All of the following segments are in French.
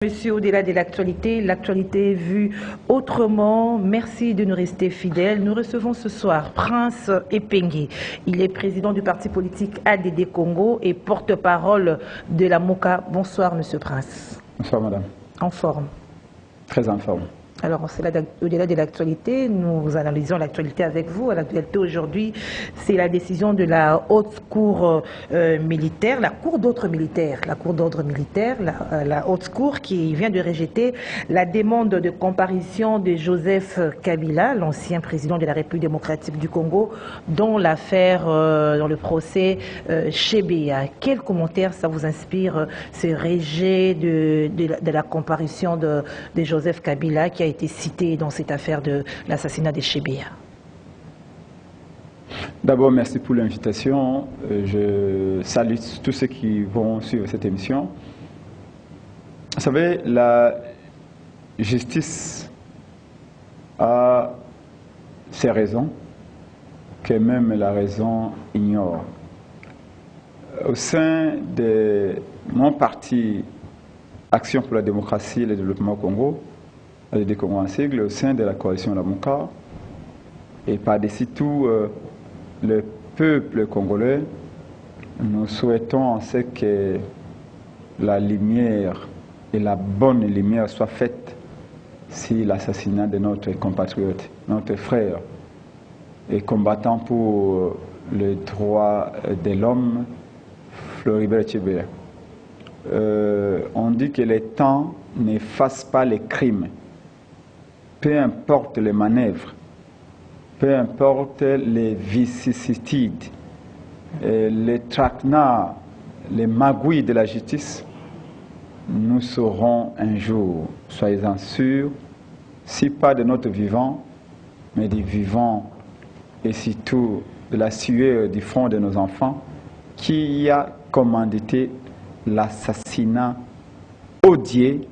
Monsieur, au-delà de l'actualité vue autrement, merci de nous rester fidèles. Nous recevons ce soir Prince Epengue. Il est président du parti politique ADD Congo et porte-parole de la MOCA. Bonsoir, Monsieur Prince. Bonsoir, madame. En forme? Très en forme. Alors, au-delà de l'actualité, nous analysons l'actualité avec vous. L'actualité aujourd'hui, c'est la décision de la haute cour militaire, la cour d'ordre militaire, la haute cour qui vient de rejeter la demande de comparution de Joseph Kabila, l'ancien président de la République démocratique du Congo, dans l'affaire, dans le procès Chebeya. Quel commentaire ça vous inspire, ce rejet de la comparution de Joseph Kabila qui a été cité dans cette affaire de l'assassinat de Chebeya? D'abord, merci pour l'invitation. Je salue tous ceux qui vont suivre cette émission. Vous savez, la justice a ses raisons, que même la raison ignore. Au sein de mon parti Action pour la démocratie et le développement au Congo, ADD Congo en sigle, au sein de la coalition La MOCA, et par-dessus tout le peuple congolais, nous souhaitons que la lumière et la bonne lumière soient faites sur l'assassinat de notre compatriote, notre frère, et combattant pour le droit de l'homme, Floribert Chebeya. On dit que les temps n'effacent pas les crimes. Peu importe les manœuvres, peu importe les vicissitudes, les traquenards, les magouilles de la justice, nous saurons un jour, soyez-en sûrs, si pas de notre vivant, mais du vivant et surtout de la sueur du front de nos enfants, qui a commandité l'assassinat odieux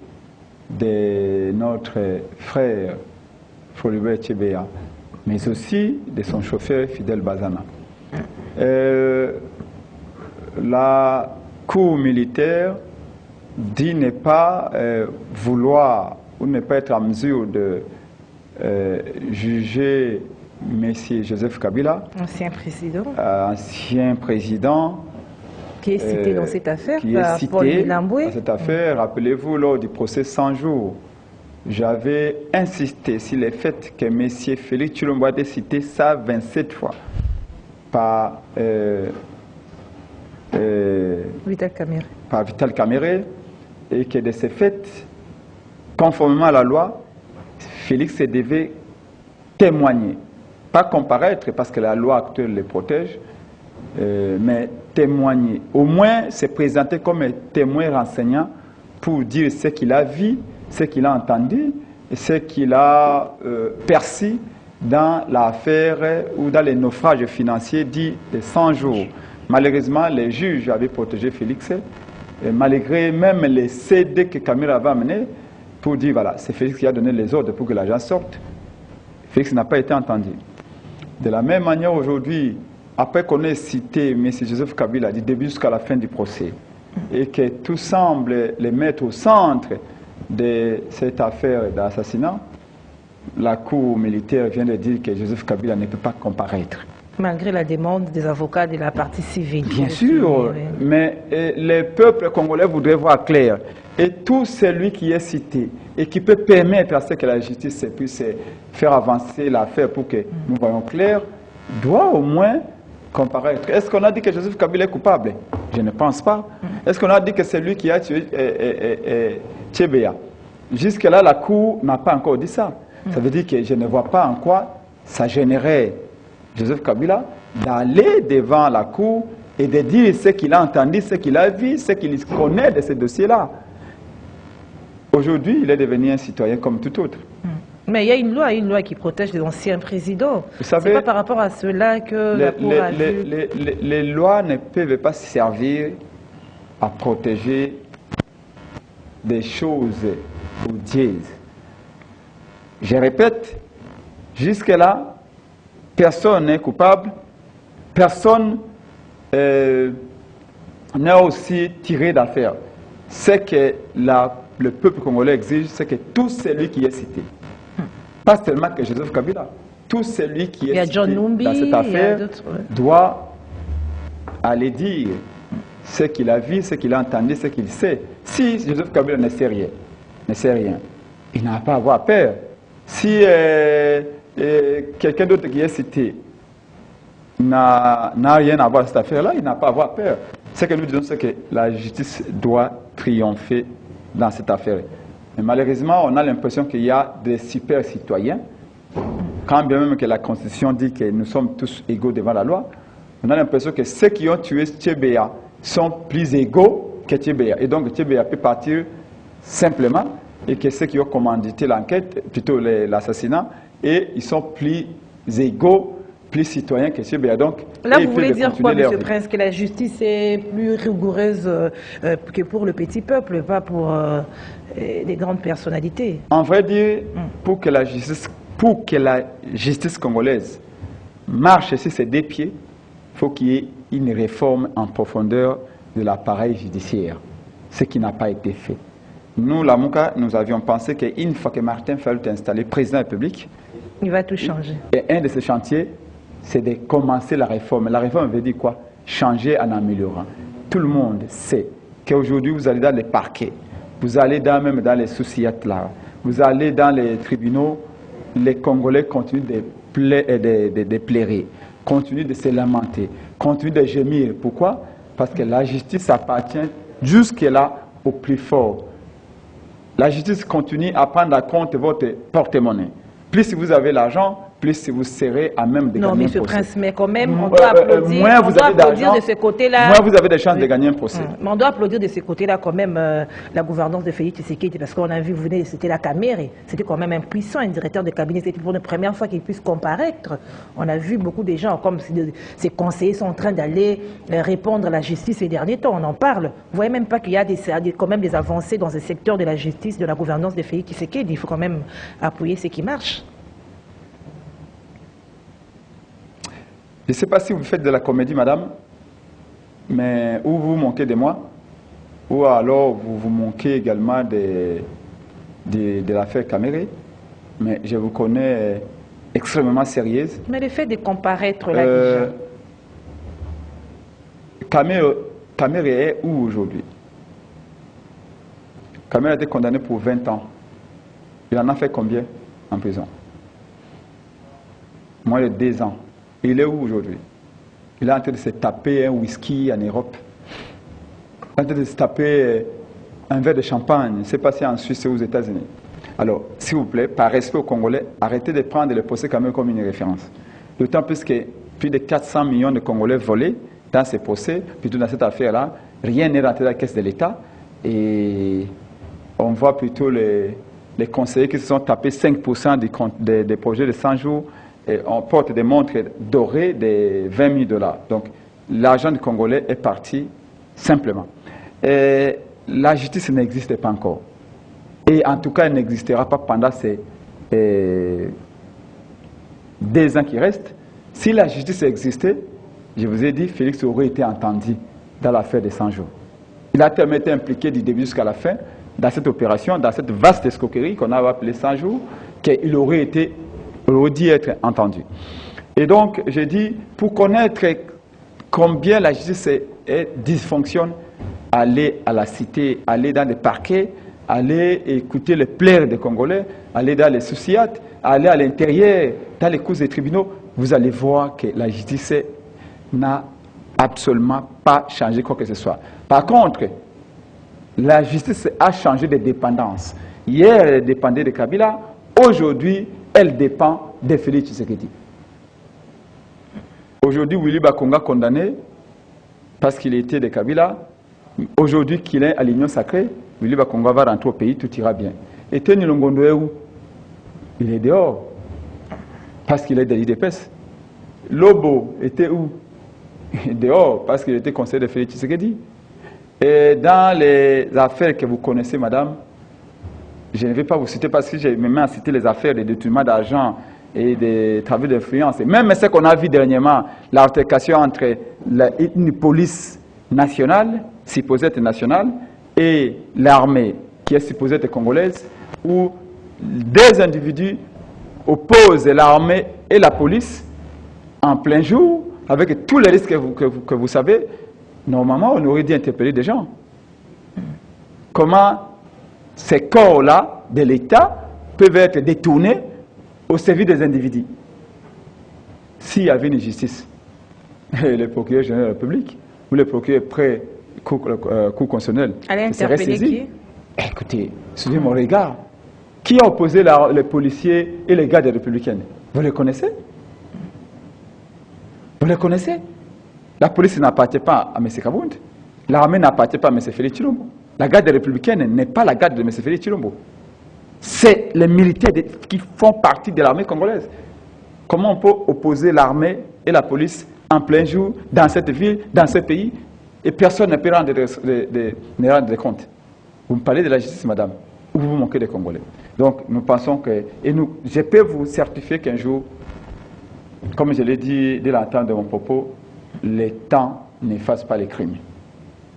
de notre frère Floribert Chebeya, mais aussi de son chauffeur Fidel Bazana. La cour militaire dit ne pas vouloir ou ne pas être en mesure de juger M. Joseph Kabila, ancien président, qui est cité dans cette affaire, qui est cité Paul Milambwe. Dans cette affaire. Rappelez-vous, lors du procès 100 jours, j'avais insisté sur le fait que M. Félix Tshilombo a été cité ça 27 fois par Vital Kamerhe, et que de ce fait, conformément à la loi, Félix devait témoigner, pas comparaître parce que la loi actuelle le protège, mais témoigner, au moins se présenter comme un témoin renseignant pour dire ce qu'il a vu, ce qu'il a entendu et ce qu'il a perçu dans l'affaire ou dans les naufrages financiers dits de 100 jours. Malheureusement, les juges avaient protégé Félix, et malgré même les CD que Kamira avait amenés pour dire voilà, c'est Félix qui a donné les ordres pour que l'argent sorte. Félix n'a pas été entendu. De la même manière, aujourd'hui, après qu'on ait cité M. Joseph Kabila du début jusqu'à la fin du procès, et que tout semble les mettre au centre de cette affaire d'assassinat, la cour militaire vient de dire que Joseph Kabila ne peut pas comparaître. Malgré la demande des avocats de la partie civile. Bien sûr, mais le peuple congolais voudrait voir clair. Et tout celui qui est cité et qui peut permettre à ce que la justice puisse faire avancer l'affaire pour que nous voyons clair, doit au moins comparaître. Est-ce qu'on a dit que Joseph Kabila est coupable? Je ne pense pas. Est-ce qu'on a dit que c'est lui qui a tué Chebeya? Jusque-là, la Cour n'a pas encore dit ça. Ça veut dire que je ne vois pas en quoi ça gênerait Joseph Kabila d'aller devant la Cour et de dire ce qu'il a entendu, ce qu'il a vu, ce qu'il connaît de ce dossier-là. Aujourd'hui, il est devenu un citoyen comme tout autre. Mais il y a une loi qui protège les anciens présidents. Ce n'est pas par rapport à cela que la Cour a vu. Les lois ne peuvent pas servir à protéger des choses odieuses. Je répète, jusque-là, personne n'est coupable, personne n'est aussi tiré d'affaire. C'est que la le peuple congolais exige, c'est que tout celui qui est cité, pas seulement que Joseph Kabila, tout celui qui est cité dans cette affaire doit aller dire ce qu'il a vu, ce qu'il a entendu, ce qu'il sait. Si Joseph Kabila ne sait rien, il n'a pas à avoir peur. Si quelqu'un d'autre qui est cité n'a rien à voir avec cette affaire-là, il n'a pas à avoir peur. Ce que nous disons, c'est que la justice doit triompher dans cette affaire. Mais malheureusement, on a l'impression qu'il y a des super citoyens, quand bien même que la Constitution dit que nous sommes tous égaux devant la loi, on a l'impression que ceux qui ont tué Tchébéa sont plus égaux que Tchébéa. Et donc Tchébéa peut partir simplement, et que ceux qui ont commandité l'enquête, plutôt l'assassinat, et ils sont plus égaux, plus citoyens que Tchébéa. Donc, là, vous voulez dire quoi, M. Prince, que la justice est plus rigoureuse que pour le petit peuple, pas pour des grandes personnalités? En vrai dire, pour que la justice congolaise marche sur ses deux pieds, il faut qu'il y ait une réforme en profondeur de l'appareil judiciaire, ce qui n'a pas été fait. Nous, la Mouka, nous avions pensé qu'une fois que Martin Fayulu est installé président de la République, il va tout changer. Et un de ces chantiers, c'est de commencer la réforme. La réforme veut dire quoi? Changer en améliorant. Tout le monde sait qu'aujourd'hui, vous allez dans les parquets, vous allez même dans les souciates là, vous allez dans les tribunaux, les Congolais continuent de pleurer, continuent de se lamenter, continuent de gémir. Pourquoi? Parce que la justice appartient jusque-là au plus fort. La justice continue à prendre en compte votre porte-monnaie. Plus vous avez l'argent, plus vous serez à même de gagner un procès. Non, M. Prince, mais quand même, on doit applaudir, moins vous avez d'argent, de ce côté-là. Moins vous avez de chances de gagner un procès. Mais on doit applaudir de ce côté-là quand même la gouvernance de Félix Tshisekedi, parce qu'on a vu, vous venez, c'était la Caméré, c'était quand même impuissant, un directeur de cabinet, c'était pour la première fois qu'il puisse comparaître. On a vu beaucoup de gens, comme ces conseillers sont en train d'aller répondre à la justice ces derniers temps, on en parle. Vous voyez même pas qu'il y a quand même des avancées dans ce secteur de la justice, de la gouvernance de Félix Tshisekedi. Il faut quand même appuyer ce qui marche. Je ne sais pas si vous faites de la comédie, madame, mais ou vous manquez de moi, ou alors vous vous manquez également de l'affaire Caméré, mais je vous connais extrêmement sérieuse. Mais le fait de comparaître là déjà. Caméré est où aujourd'hui? Caméré a été condamné pour 20 ans. Il en a fait combien en prison? Moins de 2 ans. Il est où aujourd'hui? Il est en train de se taper un whisky en Europe. Il est en train de se taper un verre de champagne. Je ne sais pas si en Suisse ou aux États-Unis. Alors, s'il vous plaît, par respect aux Congolais, arrêtez de prendre le procès Caméré comme une référence. D'autant plus que plus de 400 millions de Congolais volés dans ces procès, plutôt dans cette affaire-là, rien n'est rentré dans la caisse de l'État. Et on voit plutôt les conseillers qui se sont tapés 5% des projets de 100 jours. Et on porte des montres dorées de 20 000 $. Donc, l'argent du Congolais est parti simplement. Et la justice n'existe pas encore. Et en tout cas, elle n'existera pas pendant ces 2 ans qui restent. Si la justice existait, je vous ai dit, Félix aurait été entendu dans l'affaire des 100 jours. Il a tellement été impliqué du début jusqu'à la fin dans cette opération, dans cette vaste escroquerie qu'on a appelée 100 jours, qu'il aurait dû être entendu. Et donc, j'ai dit, pour connaître combien la justice dysfonctionne, aller à la cité, aller dans les parquets, aller écouter les plaies des Congolais, aller dans les souciates, aller à l'intérieur, dans les cours des tribunaux, vous allez voir que la justice n'a absolument pas changé quoi que ce soit. Par contre, la justice a changé de dépendance. Hier, elle dépendait de Kabila, aujourd'hui, elle dépend de Félix Tshisekedi. Aujourd'hui, Willy Bakonga condamné parce qu'il était de Kabila. Aujourd'hui qu'il est à l'Union sacrée, Willy Bakonga va rentrer au pays, tout ira bien. Et Tony Longondo est où? Il est dehors parce qu'il est de l'IDPS. Lobo était où? Dehors parce qu'il était conseiller de Félix Tshisekedi. Et dans les affaires que vous connaissez, madame, je ne vais pas vous citer parce que j'ai même cité les affaires de détournement d'argent et des travaux d'influence. Même ce qu'on a vu dernièrement, l'altercation entre une police nationale, supposée être nationale, et l'armée qui est supposée être congolaise, où des individus opposent l'armée et la police en plein jour, avec tous les risques que vous savez. Normalement, on aurait dû interpeller des gens. Comment ces corps-là de l'État peuvent être détournés au service des individus? S'il y avait une justice, le procureur général de la République ou le procureur près-cour constitutionnel serait saisi. Écoutez, suivez mon regard. Qui a opposé les policiers et les gardes républicaines? Vous les connaissez? Vous les connaissez? La police n'appartient pas à M. Kabound. L'armée n'appartient pas à M. Félix Tshilombo. La garde républicaine n'est pas la garde de M. Félix Tshilombo. C'est les militaires qui font partie de l'armée congolaise. Comment on peut opposer l'armée et la police en plein jour, dans cette ville, dans ce pays, et personne ne peut rendre des comptes? Vous me parlez de la justice, madame, ou vous vous moquez des Congolais? Donc, nous pensons que... je peux vous certifier qu'un jour, comme je l'ai dit dès l'entente de mon propos, les temps n'effacent pas les crimes.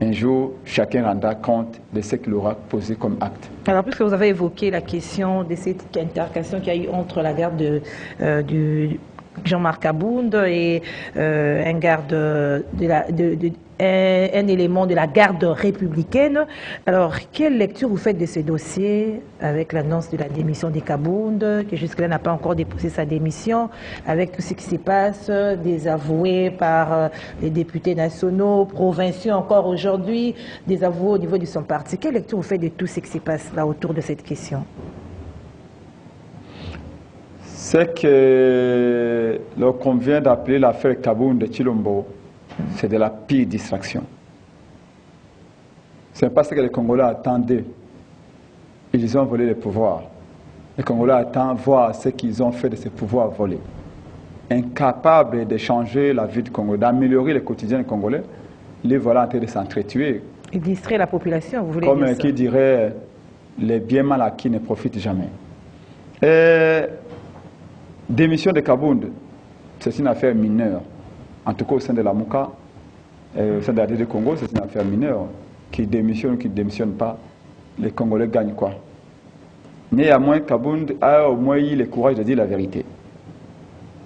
Un jour, chacun rendra compte de ce qu'il aura posé comme acte. Alors, puisque vous avez évoqué la question de cette intercation qu'il y a eu entre la garde du Jean-Marc Kabound et un élément de la garde républicaine. Alors, quelle lecture vous faites de ce dossier avec l'annonce de la démission de Kabound, qui jusque-là n'a pas encore déposé sa démission, avec tout ce qui se passe, désavoué par les députés nationaux, provinciaux encore aujourd'hui, désavoué au niveau de son parti? Quelle lecture vous faites de tout ce qui se passe là autour de cette question? C'est que l'on convient d'appeler l'affaire Kabound de Tshilombo, c'est de la pire distraction. C'est parce que les Congolais attendaient. Ils ont volé le pouvoir. Les Congolais attendent voir ce qu'ils ont fait de ces pouvoirs volés. Incapables de changer la vie du Congo, d'améliorer le quotidien des Congolais, les voilà en train de s'entretuer. Ils distraient la population, vous voulez dire ça? Comme qui dirait, les biens mal acquis ne profitent jamais. Démission de Kabound, c'est une affaire mineure. En tout cas, au sein de la MOUCA, au sein de la RD Congo, c'est une affaire mineure. Qui démissionne ou qui ne démissionne pas, les Congolais gagnent quoi? Néanmoins, Kabound a au moins eu le courage de dire la vérité.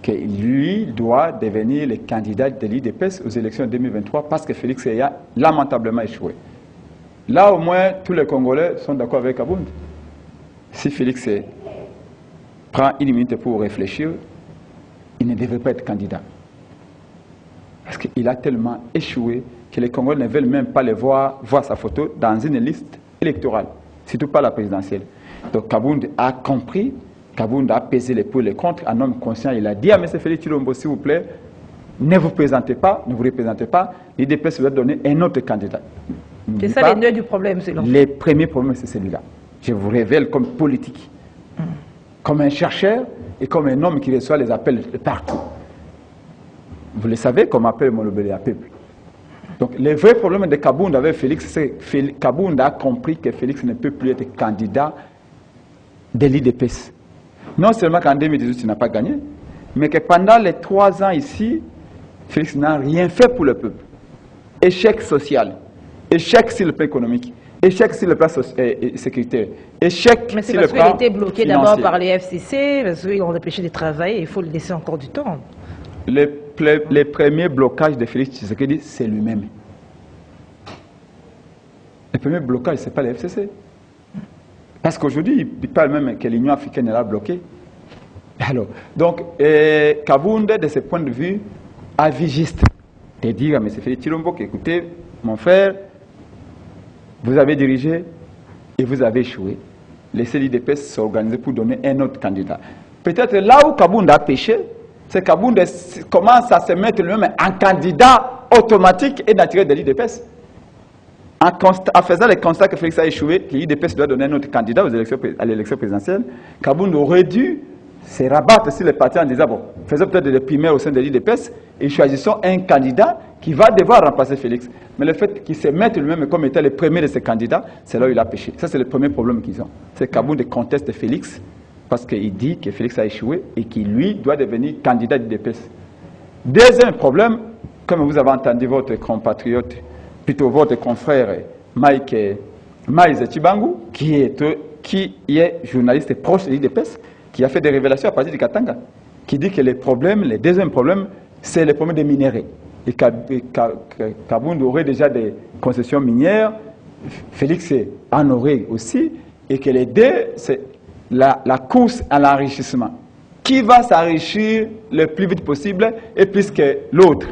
Que lui doit devenir le candidat de l'IDPS aux élections de 2023 parce que Félix a lamentablement échoué. Là, au moins, tous les Congolais sont d'accord avec Kabound. Si Félix prend une minute pour réfléchir, il ne devrait pas être candidat. Parce qu'il a tellement échoué que les Congolais ne veulent même pas le voir sa photo dans une liste électorale, surtout pas la présidentielle. Donc Kabound a compris, Kabound a pesé les pour et les contre, un homme conscient, il a dit à M. Félix Tshilombo, s'il vous plaît, ne vous représentez pas, l'IDPS doit donner un autre candidat. C'est ça les nœuds du problème, selon vous? Les premiers problèmes, c'est celui-là. Je vous révèle comme politique, comme un chercheur et comme un homme qui reçoit les appels de partout. Vous le savez, comme appelle Molobélé à peuple. Donc, le vrai problème de Kabound avec Félix, c'est que Kabound a compris que Félix ne peut plus être candidat de l'IDPS. Non seulement qu'en 2018, il n'a pas gagné, mais que pendant les 3 ans ici, Félix n'a rien fait pour le peuple. Échec social, échec sur le plan économique, échec sur le plan sécuritaire, échec sur le plan financier. Mais c'est parce qu'il était bloqué d'abord par les FCC, parce qu'ils ont empêché de travailler, il faut lui laisser encore du temps. Les premiers blocages de Félix Tshisekedi, c'est lui-même. Le premier blocage, ce n'est pas les FCC. Parce qu'aujourd'hui, il parle même que l'Union africaine l'a bloqué. Alors, donc, Kabound, de ce point de vue, avigiste, de dire à M. Félix Tshilombo écoutez, mon frère, vous avez dirigé et vous avez échoué. Laissez l'IDPS s'organiser pour donner un autre candidat. Peut-être là où Kabound a péché, c'est que Kabound commence à se mettre lui-même en candidat automatique et naturel de l'IDPS. En faisant le constat que Félix a échoué, que l'IDPS doit donner un autre candidat à l'élection présidentielle, Kabound aurait dû se rabattre sur les partis en disant, bon, faisons peut-être des primaires au sein de l'IDPS et choisissons un candidat qui va devoir remplacer Félix. Mais le fait qu'il se mette lui-même comme étant le premier de ces candidats, c'est là où il a péché. Ça, c'est le premier problème qu'ils ont. C'est que Kabound conteste Félix parce qu'il dit que Félix a échoué et qu'il, lui, doit devenir candidat de l'IDPS. Deuxième problème, comme vous avez entendu votre compatriote, plutôt votre confrère Mike Maïs Chibangu, qui est journaliste proche de l'IDPS, qui a fait des révélations à partir du Katanga, qui dit que les deuxièmes problèmes, c'est le problème des minéraux. Et Kabound aurait déjà des concessions minières, Félix en aurait aussi, et que les deux, c'est la course à l'enrichissement. Qui va s'enrichir le plus vite possible et plus que l'autre?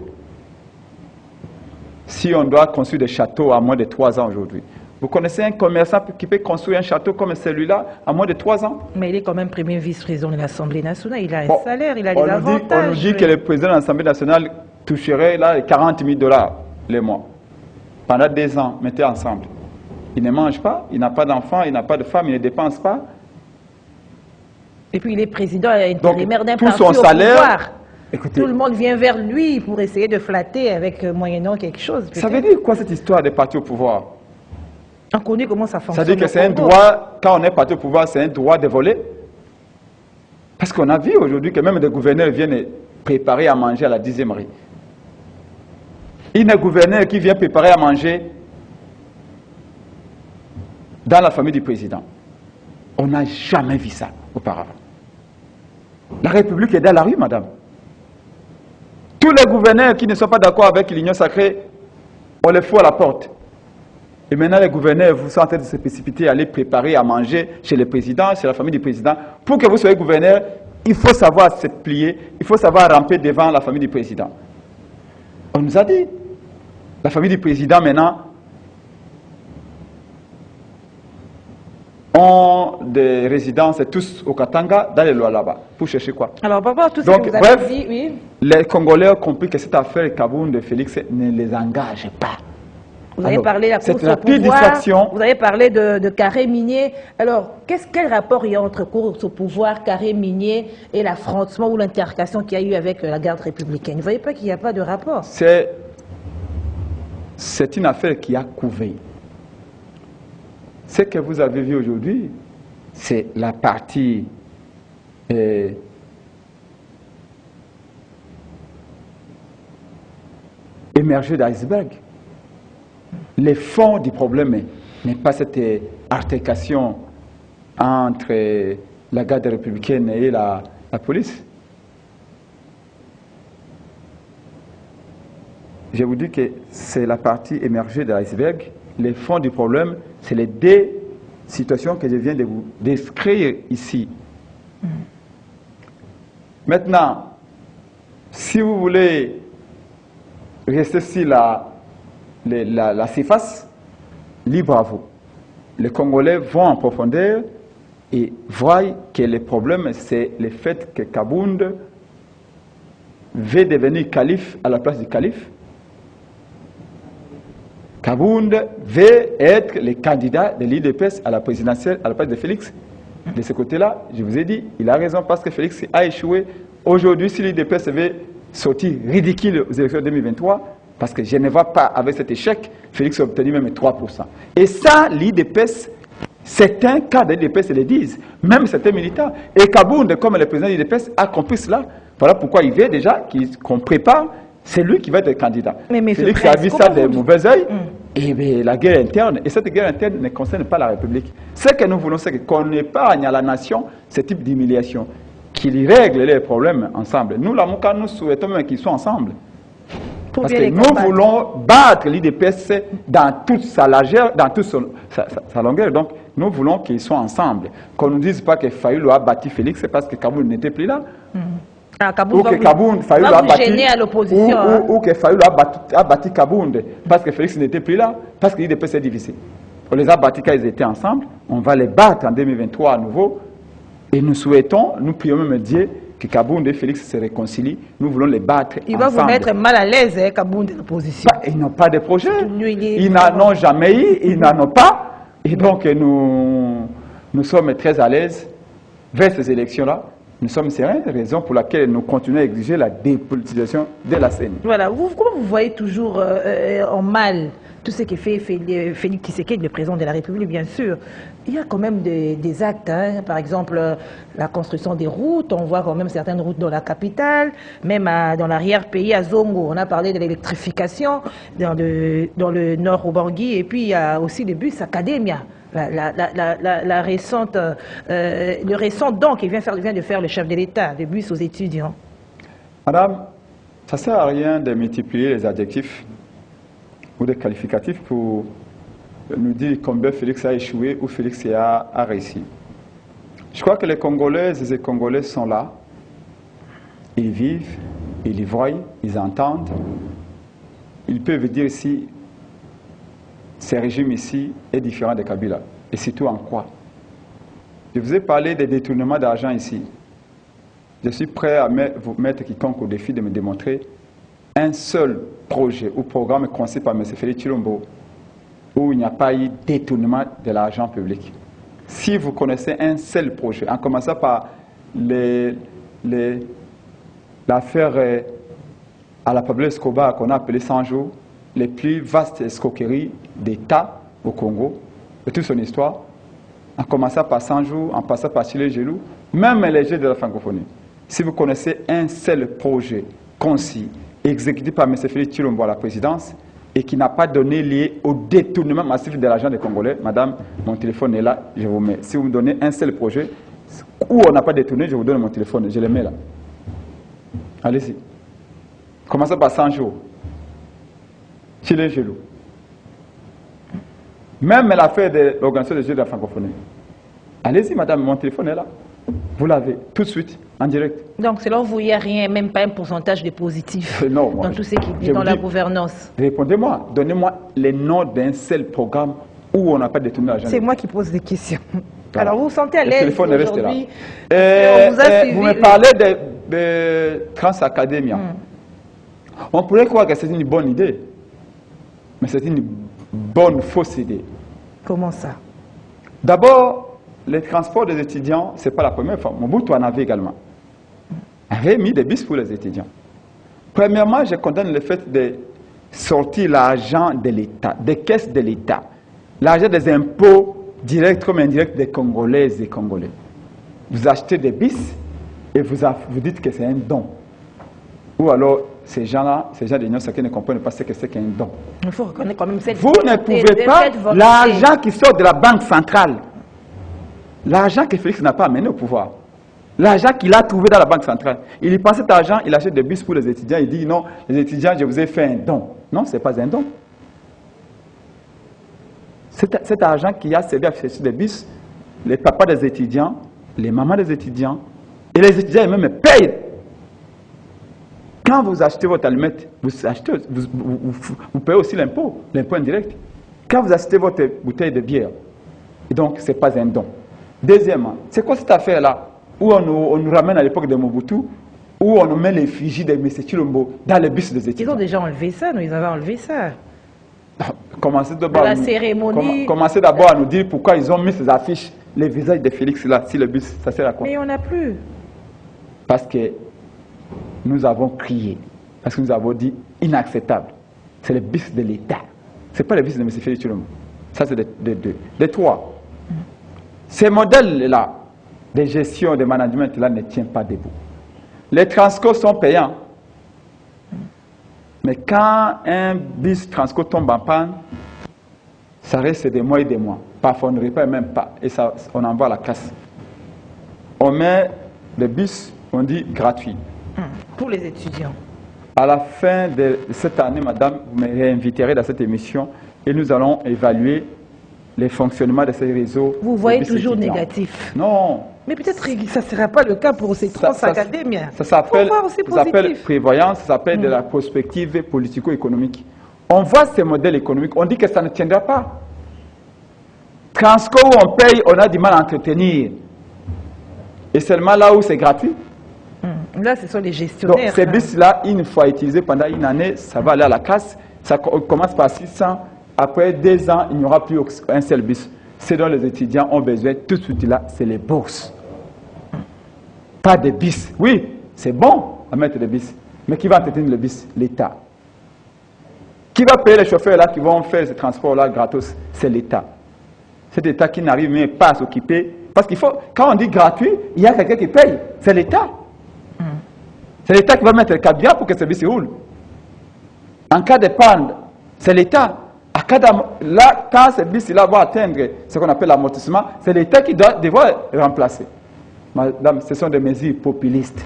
Si on doit construire des châteaux à moins de 3 ans aujourd'hui. Vous connaissez un commerçant qui peut construire un château comme celui-là à moins de 3 ans? Mais il est quand même premier vice-président de l'Assemblée nationale. Il a un salaire, il a des avantages. On nous dit que le président de l'Assemblée nationale toucherait là 40 000 $ les mois. Pendant 2 ans, mettez ensemble. Il ne mange pas, il n'a pas d'enfant, il n'a pas de femme, il ne dépense pas. Et puis il est président intérimaire d'un parti son salaire, au pouvoir. Écoutez, tout le monde vient vers lui pour essayer de flatter avec moyennant quelque chose. Ça veut dire quoi cette histoire des partis au pouvoir? On connaît comment ça fonctionne. Ça veut dire que c'est un droit, quand on est parti au pouvoir, c'est un droit de voler? Parce qu'on a vu aujourd'hui que même des gouverneurs viennent préparer à manger à la 10e rue. Il y a un gouverneur qui vient préparer à manger dans la famille du président. On n'a jamais vu ça auparavant. La République est dans la rue, madame. Tous les gouverneurs qui ne sont pas d'accord avec l'Union sacrée, on les fout à la porte. Et maintenant, les gouverneurs, vous sont en train de se précipiter à aller préparer à manger chez le président, chez la famille du président. Pour que vous soyez gouverneur, il faut savoir se plier, il faut savoir ramper devant la famille du président. On nous a dit, la famille du président maintenant ont des résidences tous au Katanga, dans les lois là-bas. Pour chercher quoi? Alors, par rapport à tout ce Donc, que vous avez dit, oui. Les Congolais ont compris que cette affaire Kabound de Félix ne les engage pas. Vous avez parlé de la course au pire pouvoir, distraction. vous avez parlé de carré minier. Alors, quel rapport il y a entre course au pouvoir, carré minier et l'affrontement ou l'intercation qu'il y a eu avec la garde républicaine? Vous ne voyez pas qu'il n'y a pas de rapport? C'est une affaire qui a couvé. Ce que vous avez vu aujourd'hui, c'est la partie émergée d'iceberg. Le fond du problème n'est pas cette altercation entre la garde républicaine et la police. Je vous dis que c'est la partie émergée de l'iceberg. Le fond du problème, c'est les deux situations que je viens de vous décrire ici. Maintenant, si vous voulez rester sur la surface, libre à vous. Les Congolais vont en profondeur et voient que le problème, c'est le fait que Kabound veut devenir calife à la place du calife. Kabound veut être le candidat de l'IDPS à la présidentielle à la place de Félix. De ce côté-là, je vous ai dit, il a raison parce que Félix a échoué. Aujourd'hui, si l'IDPS veut sortir ridicule aux élections 2023, parce que je ne vois pas, avec cet échec, Félix a obtenu même 3%. Et ça, l'IDPS, certains cas de l'IDPS le disent, même certains militants. Et Kabound, comme le président de l'IDPS, a compris cela. Voilà pourquoi il veut déjà qu'on prépare, c'est lui qui va être candidat. Mais Félix a vu ça de mauvais oeil, et bien, la guerre interne, et cette guerre interne ne concerne pas la République. Ce que nous voulons, c'est qu'on épargne à la nation ce type d'humiliation, qu'ils règlent les problèmes ensemble. Nous, la Mouka, nous souhaitons même qu'ils soient ensemble. Parce que nous voulons battre l'IDPS dans toute sa largeur, dans toute sa longueur. Donc, nous voulons qu'ils soient ensemble. Qu'on ne nous dise pas que Fayoulou a battu Félix, c'est parce que Kabound n'était plus là. Ou que Kabound, Fayoulou a battu, ou que Fayoulou a battu Kabound parce que Félix n'était plus là, parce que l'IDPS est divisé. On les a battus quand ils étaient ensemble. On va les battre en 2023 à nouveau. Et nous souhaitons, nous prions même Dieu, que Kabound et Félix se réconcilient. Nous voulons les battre ensemble. Il va vous mettre mal à l'aise, hein, Kabound et l'opposition. Ils n'ont pas de projet. Ils n'en ont jamais eu, ils n'en ont pas. Et donc, nous sommes très à l'aise vers ces élections-là. Nous sommes sereins, raison pour laquelle nous continuons à exiger la dépolitisation de la scène. Voilà. Comment vous voyez toujours en mal tout ce que fait Félix Tshisekedi, le président de la République, bien sûr, il y a quand même des actes, hein. Par exemple, la construction des routes, on voit quand même certaines routes dans la capitale, même dans l'arrière-pays, à Zongo, on a parlé de l'électrification dans le nord au Bangui, et puis il y a aussi les bus Academia. Le récent don qui vient de faire le chef de l'État, les bus aux étudiants. Madame, ça ne sert à rien de multiplier les adjectifs ou des qualificatifs pour nous dire combien Félix a échoué ou Félix a réussi. Je crois que les Congolaises et les Congolais sont là, ils vivent, ils y voient, ils entendent, ils peuvent dire si ce régime ici est différent de Kabila, et surtout en quoi. Je vous ai parlé des détournements d'argent ici. Je suis prêt à vous mettre quiconque au défi de me démontrer un seul projet ou programme conçu par M. Félix Tshilombo où il n'y a pas eu détournement de l'argent public. Si vous connaissez un seul projet, en commençant par l'affaire à la Pablo Escobar qu'on a appelée 100 jours, les plus vastes escroqueries d'État au Congo, de toute son histoire, en commençant par 100 jours, en passant par Chile Gelou, même les jeux de la francophonie. Si vous connaissez un seul projet concis, exécuté par M. Félix Tshilombo à la présidence, et qui n'a pas donné lié au détournement massif de l'argent des Congolais, madame, mon téléphone est là, je vous mets. Si vous me donnez un seul projet, où on n'a pas détourné, je vous donne mon téléphone, je le mets là. Allez-y. Commencez par 100 jours. Chile Gelou. Même l'affaire de l'organisation des Jeux de la francophonie. Allez-y, madame, mon téléphone est là. Vous l'avez, tout de suite, en direct. Donc, selon vous, il n'y a rien, même pas un pourcentage de positif non, moi, dans tout ce qui est dans la gouvernance. Répondez-moi, donnez-moi les noms d'un seul programme où on n'a pas détourné l'argent. C'est moi qui pose des questions. Alors, vous vous sentez à l'aise aujourd'hui? Vous me parlez de Transacademia. On pourrait croire que c'est une bonne idée, mais c'est une bonne fausse idée. Comment ça? D'abord, les transports des étudiants, ce n'est pas la première fois. Mobutu en avait également. Il avait mis des bus pour les étudiants. Premièrement, je condamne le fait de sortir l'argent de l'État, des caisses de l'État, l'argent des impôts directs comme indirects des Congolaises et Congolais. Vous achetez des bus et vous dites que c'est un don. Ou alors, ces gens-là, ces gens de l'Union sacrée ne comprennent pas ce que c'est qu'un don. Il faut reconnaître quand même cette Vous ne pouvez pas, l'argent qui sort de la banque centrale, l'argent que Félix n'a pas amené au pouvoir, l'argent qu'il a trouvé dans la banque centrale, il y prend cet argent, il achète des bus pour les étudiants, il dit non, les étudiants, je vous ai fait un don. Non, ce n'est pas un don. Cet argent qui a servi à acheter des bus, les papas des étudiants, les mamans des étudiants, et les étudiants eux-mêmes payent. Quand vous achetez votre allumette, vous payez aussi l'impôt indirect. Quand vous achetez votre bouteille de bière, et donc ce n'est pas un don. Deuxièmement, c'est quoi cette affaire-là où on nous ramène à l'époque de Mobutu, où on nous met l'effigie de M. Tshilombo dans les bus des étudiants? Ils ont déjà enlevé ça, ils avaient enlevé ça. Commencez d'abord à nous dire pourquoi ils ont mis ces affiches, les visages de Félix là, si le bus, ça sert à quoi? Mais on n'a plus. Parce que nous avons crié, parce que nous avons dit inacceptable. C'est le bus de l'État. Ce n'est pas le bus de M. Félix Tshilombo. Ça, c'est des trois. Ces modèles-là, de gestion, de management-là, ne tiennent pas debout. Les transcorps sont payants. Mais quand un bus transco tombe en panne, ça reste des mois et des mois. Parfois, on ne répare même pas. Et ça, on envoie la casse. On met des bus, on dit gratuits. Pour les étudiants. À la fin de cette année, madame, vous me réinviterez dans cette émission et nous allons évaluer les fonctionnements de ces réseaux. Vous voyez toujours négatif. Non. Mais peut-être que ça ne sera pas le cas pour ces Transacadémiens. Ça s'appelle prévoyance, ça s'appelle de la prospective politico-économique. On voit ces modèles économiques, on dit que ça ne tiendra pas. Transco où on paye, on a du mal à entretenir. Et seulement là où c'est gratuit. Là, ce sont les gestionnaires. Donc, ces bus-là, une fois utilisés pendant une année, ça va aller à la casse. Ça commence par 600. Après 2 ans, il n'y aura plus un seul bus. Ce dont les étudiants ont besoin tout de suite là, c'est les bourses. Pas de bus. Oui, c'est bon à mettre des bus. Mais qui va entretenir le bus? L'État. Qui va payer les chauffeurs là qui vont faire ce transport-là gratos? C'est l'État. Cet État qui n'arrive même pas à s'occuper. Parce qu'il faut, quand on dit gratuit, il y a quelqu'un qui paye. C'est l'État. C'est l'État qui va mettre le caviar pour que ce bus roule. En cas de panne, c'est l'État. Là, quand ce bus-là va atteindre ce qu'on appelle l'amortissement, c'est l'État qui doit devoir remplacer. Madame, ce sont des mesures populistes.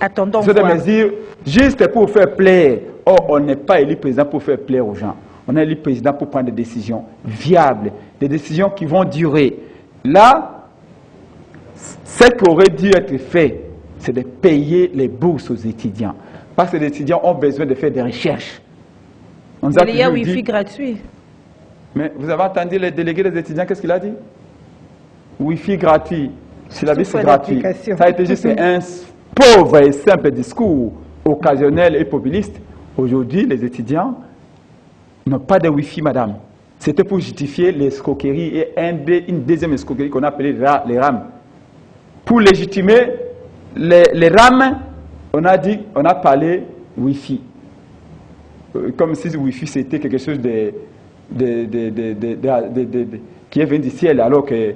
Attendons. Ce sont des mesures juste pour faire plaire. Or, on n'est pas élu président pour faire plaire aux gens. On est élu président pour prendre des décisions viables, des décisions qui vont durer. Là, ce qui aurait dû être fait, c'est de payer les bourses aux étudiants. Parce que les étudiants ont besoin de faire des recherches. Il y a Wi-Fi gratuit. Mais vous avez entendu le délégué des étudiants, qu'est-ce qu'il a dit? Wi-Fi gratuit, syllabus gratuit. Ça a été juste un pauvre et simple discours occasionnel et populiste. Aujourd'hui, les étudiants n'ont pas de Wi-Fi, madame. C'était pour justifier l'escroquerie et une deuxième escroquerie qu'on a appelée les RAM. Pour légitimer les RAM, on a parlé Wi-Fi. Comme si le Wi-Fi c'était quelque chose qui est venu du ciel, alors que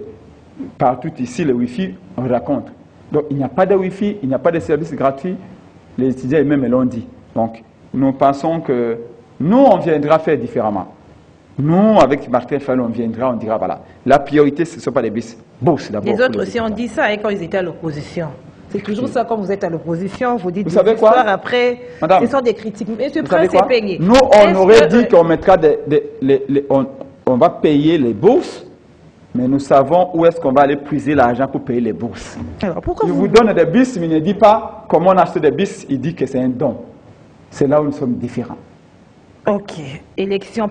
partout ici, le Wi-Fi, on raconte. Donc il n'y a pas de Wi-Fi, il n'y a pas de service gratuit. Les étudiants eux-mêmes l'ont dit. Donc nous pensons que nous, on viendra faire différemment. Nous, avec Martin Fayulu, on viendra, on dira voilà, la priorité, ce ne sont pas les bourses d'abord. Les autres aussi ont dit ça quand ils étaient à l'opposition. C'est toujours ça quand vous êtes à l'opposition, vous dites vous savez quoi? Après, Madame, ce sont des critiques. Monsieur Prince est payé. Nous, on aurait dit qu'on mettra on va payer les bourses, mais nous savons où est-ce qu'on va aller puiser l'argent pour payer les bourses. Alors, pourquoi il vous donne des bus, mais il ne dit pas comment on achète des bus, il dit que c'est un don. C'est là où nous sommes différents. Ok.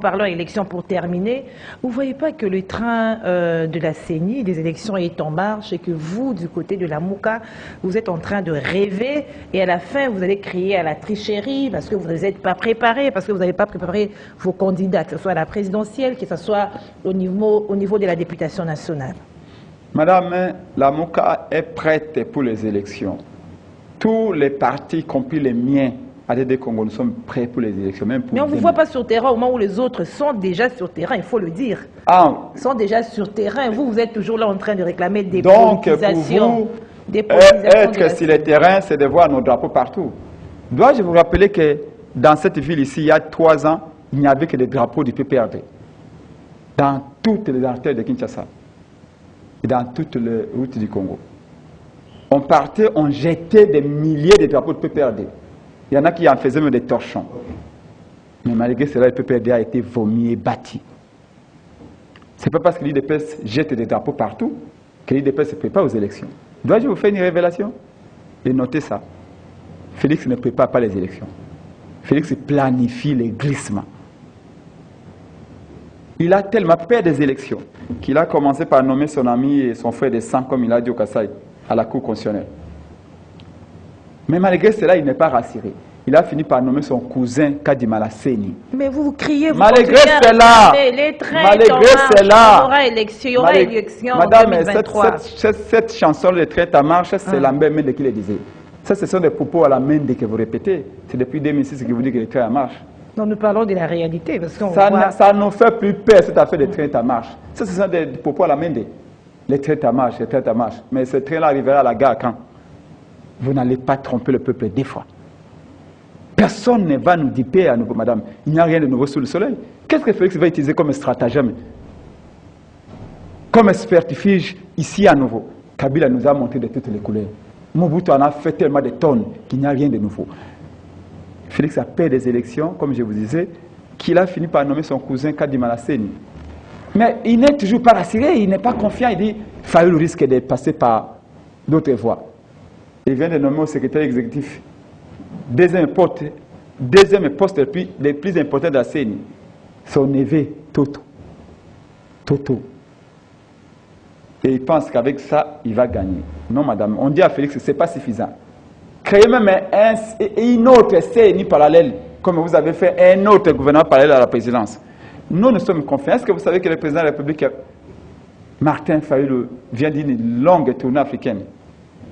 Parlons élection pour terminer. Vous ne voyez pas que le train de la CENI, des élections est en marche et que vous, du côté de la Mouka, vous êtes en train de rêver et à la fin, vous allez crier à la tricherie parce que vous n'êtes pas préparé, parce que vous n'avez pas préparé vos candidats, que ce soit à la présidentielle, que ce soit au niveau de la députation nationale. Madame, la Mouka est prête pour les élections. Tous les partis, y compris les miens, ADD Congo, nous sommes prêts pour les élections. Même pour mais on ne vous voit pas sur terrain au moment où les autres sont déjà sur terrain, il faut le dire. Ils sont déjà sur terrain. Vous êtes toujours là en train de réclamer des politisations. Donc, pour vous, être sur le terrain, c'est de voir nos drapeaux partout. Dois-je vous rappeler que dans cette ville ici, il y a 3 ans, il n'y avait que des drapeaux du PPRD. Dans toutes les artères de Kinshasa. Et dans toutes les routes du Congo. On partait, on jetait des milliers de drapeaux de PPRD. Il y en a qui en faisaient même des torchons. Mais malgré cela, le PPRD a été vomi et bâti. Ce n'est pas parce que l'IDPS jette des drapeaux partout que l'IDPS se prépare aux élections. Dois-je vous faire une révélation? Et notez ça. Félix ne prépare pas les élections. Félix planifie les glissements. Il a tellement peur des élections qu'il a commencé par nommer son ami et son frère de sang, comme il a dit au Kassai, à la Cour constitutionnelle. Mais malgré cela, il n'est pas rassuré. Il a fini par nommer son cousin Kadimala Seni. Mais vous criez, vous malgré cela, les trains il y aura élection Madame, en 2023. Cette chanson, les trains en marche, c'est Lambert Mende qui le disait. Ça, ce sont des propos à la Mende que vous répétez. C'est depuis 2006 que vous dites que les trains en marche. Non, nous parlons de la réalité. Parce ça ne nous fait plus peur, cette affaire des trains en marche. Ça, ce sont des propos à la Mende. Les trains en marche, les trains en marche. Mais ce train-là arrivera à la gare quand? Vous n'allez pas tromper le peuple des fois. Personne ne va nous duper à nouveau, madame. Il n'y a rien de nouveau sous le soleil. Qu'est-ce que Félix va utiliser comme stratagème? Comme spertifuge, ici à nouveau. Kabila nous a montré de toutes les couleurs. Mobutu en a fait tellement de tonnes qu'il n'y a rien de nouveau. Félix a peur des élections, comme je vous disais, qu'il a fini par nommer son cousin Kadimala Seni. Mais il n'est toujours pas rassuré, il n'est pas confiant. Il dit, Fayulu risque de passer par d'autres voies. Il vient de nommer au secrétaire exécutif deuxième poste le plus important de la CENI, son neveu Toto. Et il pense qu'avec ça, il va gagner. Non, madame, on dit à Félix que ce n'est pas suffisant. Créez même une autre CENI parallèle, comme vous avez fait un autre gouvernement parallèle à la présidence. Nous sommes confiants. Est-ce que vous savez que le président de la République, Martin Fayulu, vient d'une longue tournée africaine?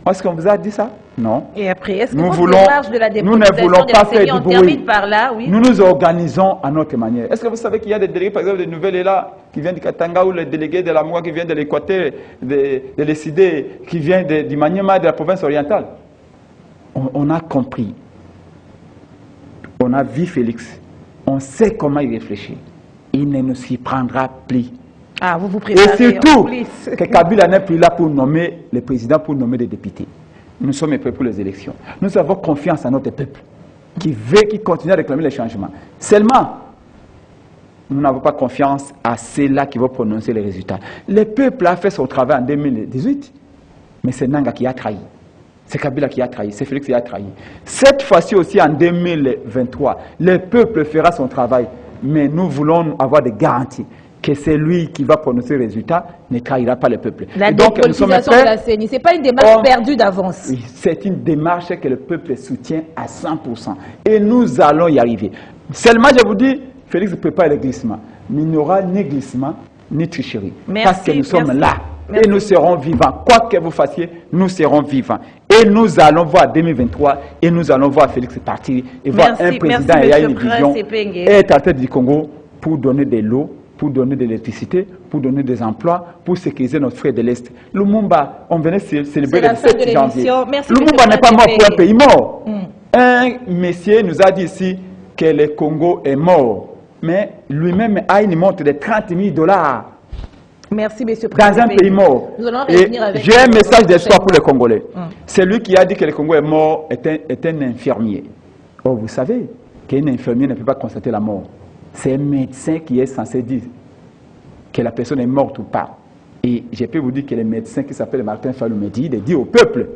Est-ce qu'on vous a dit ça? Non. Et après, est-ce que Nous votre démarche de la nous ne voulons pas faire du on bruit. termine par là, oui. Nous nous organisons à notre manière. Est-ce que vous savez qu'il y a des délégués, par exemple, de Nouvelle-Éla, qui viennent du Katanga, ou les délégués de la Moua qui viennent de l'Équateur, de l'Essidé, qui viennent du Maniema, de la province orientale? On a compris. On a vu Félix. On sait comment il réfléchit. Il ne nous y prendra plus. Ah, vous vous préparez. Et surtout, que Kabila n'est plus là pour nommer les présidents, pour nommer des députés. Nous sommes prêts pour les élections. Nous avons confiance en notre peuple, qui veut, qui continue à réclamer les changements. Seulement, nous n'avons pas confiance à ceux-là qui vont prononcer les résultats. Le peuple a fait son travail en 2018, mais c'est Nanga qui a trahi. C'est Kabila qui a trahi, c'est Félix qui a trahi. Cette fois-ci aussi, en 2023, le peuple fera son travail, mais nous voulons avoir des garanties que c'est lui qui va prononcer les résultats, ne trahira pas le peuple. La dépolitisation de la CENI, ce n'est pas une démarche perdue d'avance. Oui, c'est une démarche que le peuple soutient à 100%. Et nous allons y arriver. Seulement, je vous dis, Félix ne peut pas le glissement. Mais il n'y aura ni glissement, ni tricherie. Merci, parce que nous sommes là. Merci. Et nous serons vivants. Quoi que vous fassiez, nous serons vivants. Et nous allons voir 2023, et nous allons voir Félix partir, et voir un président ayant une vision, et être à tête du Congo pour donner de l'eau, pour donner de l'électricité, pour donner des emplois, pour sécuriser notre frère de l'Est. Lumumba, on venait célébrer le 7 janvier. Lumumba n'est pas mort pour un pays mort. Un monsieur nous a dit ici que le Congo est mort, mais lui-même a une montre de 30 000 $. Merci, monsieur le Président. Dans un pays mort. J'ai un message d'espoir pour les Congolais. Celui qui a dit que le Congo est mort est un infirmier. Oh, vous savez qu'un infirmier ne peut pas constater la mort. C'est un médecin qui est censé dire que la personne est morte ou pas. Et je peux vous dire que le médecin qui s'appelle Martin Fayulu-Medi, il dit au peuple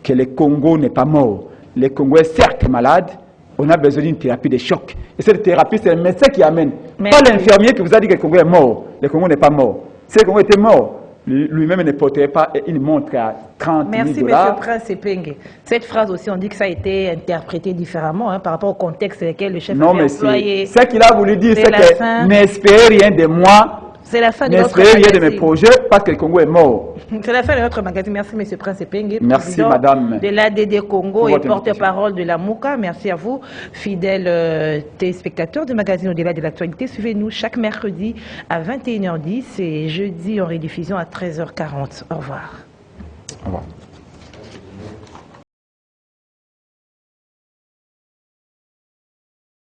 que le Congo n'est pas mort. Le Congo est certes malade, on a besoin d'une thérapie de choc. Et cette thérapie, c'est le médecin qui amène. Pas l'infirmier qui vous a dit que le Congo est mort. Le Congo n'est pas mort. Si le Congo était mort, lui-même ne porterait pas une montre à 30 000 $. Merci, monsieur Prince Epenge. Cette phrase aussi, on dit que ça a été interprété différemment par rapport au contexte dans lequel le chef avait employé. Ce qu'il a voulu dire, c'est que n'espérez rien de moi. C'est la fin de notre magazine. N'espérez rien de mes projets parce que le Congo est mort. C'est la fin de notre magazine. Merci, monsieur Prince Epenge. Merci, madame. De l'ADD Congo et porte-parole de la MOUCA. Merci à vous, fidèles téléspectateurs du magazine Au-delà de l'actualité. Suivez-nous chaque mercredi à 21h10 et jeudi en rediffusion à 13h40. Au revoir.